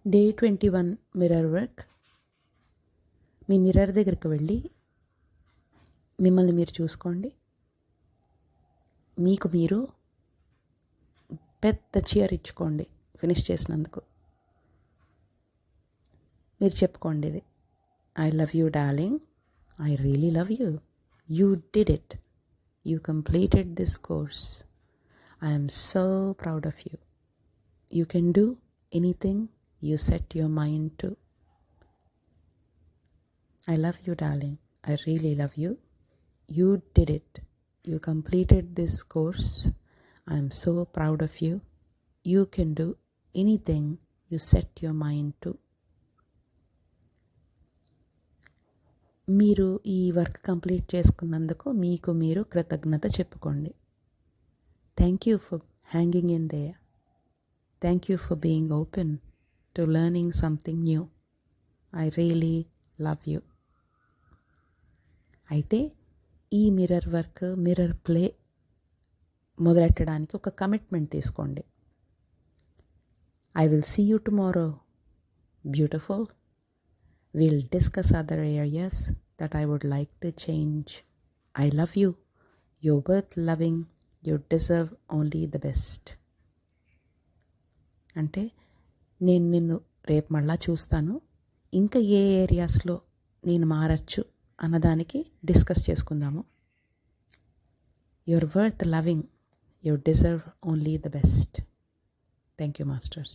Day 21 mirror work. మీ mirror దగ్గరికి వెళ్ళి మిమ్మల్ని మీరు చూసుకోండి. మీకు మీరు పెద్ద చీర్ ఇచ్చుకోండి ఫినిష్ చేసినందుకు. మీరు చెప్పుకోండి ఇది, I love you darling, I really love you, you did it, you completed this course, I am so proud of you, you can do anything you set your mind to. I love you darling, I really love you, you did it, you completed this course, I am so proud of you, you can do anything you set your mind to. మీరు ఈ work complete చేసుకున్నందుకు మీకు మీరు కృతజ్ఞత చెప్పుకోండి. Thank you for hanging in there, thank you for being open to learning something new, I really love you. అయితే ఈ mirror work, mirror play మొదలెట్టడానికి ఒక కమిట్మెంట్ తీసుకోండి. I will see you tomorrow beautiful, we'll discuss other areas that I would like to change. I love you, you're worth loving, you deserve only the best. అంటే నేను నిన్ను రేపు మళ్ళా చూస్తాను, ఇంకా ఏ ఏరియాస్లో నేను మారచ్చు అన్నదానికి డిస్కస్ చేసుకుందాము. You're worth loving, you deserve only the best. Thank you, masters.